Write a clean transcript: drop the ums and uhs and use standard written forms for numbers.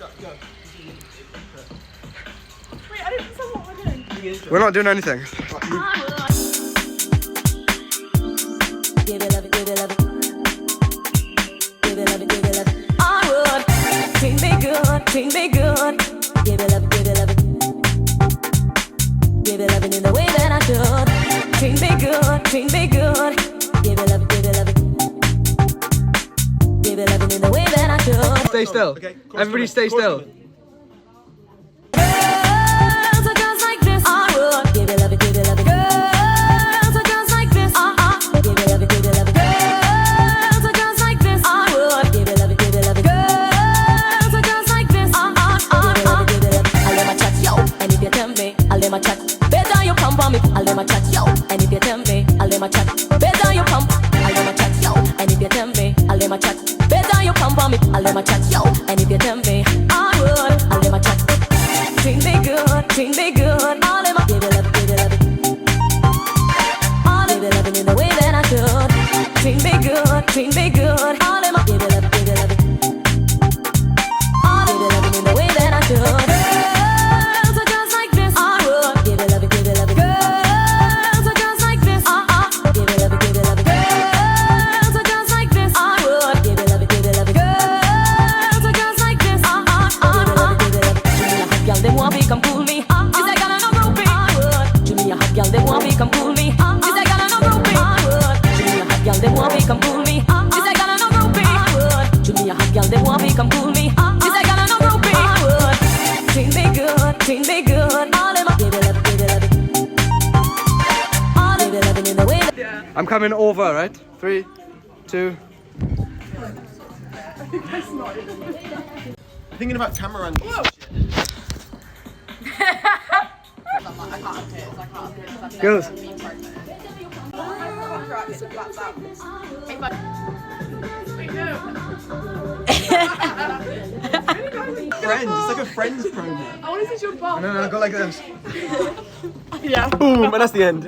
Wait, I didn't know what we're doing. We're not doing anything. Give it love it, give it love it. Give it love it, give it love it. I would treat me good, treat me good. Give it love it, give it love it. Give it love it in the way that I should. Treat me good, treat me good. Give it love it, give it love it. Give it love it in the way that I should. Stay still. Okay, Everybody stay still. Girls are just like this. I would give it love it, give it love it. Girls are just like this. Give it love it, give it love it. Girls are just like this. I would give it love it, give it love it. Girls are just like this. Give it love it, give it love it. I'll let my chat, yo. And if you tell me, I'll let my chat. Better you come for me. I'll let my chat, yo. And if you tell me, I'll let my chat. Better you come. I'll let my chat, yo. And if you tell me, I'll let my chat. Better you come for me. I'll let my chat, yo. And if you tell me, I would. I'll let my chat. Treat me good, treat me good. All in my give it love, give it love it. All give it love it in the way that I should. Treat me good, treat me good. All in my give it love, give it love it. All give it love it in the way that I should. Girls are just like this. I would give it love it, give it love it. Girls are just like this. Give it love it, give it love it. Girls are just like this. I would give it love it, give it love it. Girls are just like this. Give it love it, give it love it. Y'all, they want me come cool me. Is that gonna no groupie? Jimmy, a hot y'all, they want me come cool me. Is that gonna no groupie? Jimmy, a hot y'all, they want me come cool me. Is that gonna no groupie? Jimmy, a hot y'all, they want me come cool me. Is that gonna no groupie? Treat me good, treat me good. All in my give it love, give it love it. All give it love it in the way that I'm coming over, right? 3, 2. Thinking about camera angles. Girls. Friends, it's like a Friends promo. I want to see your bum. No, go like this. Yeah. Boom, and that's the end.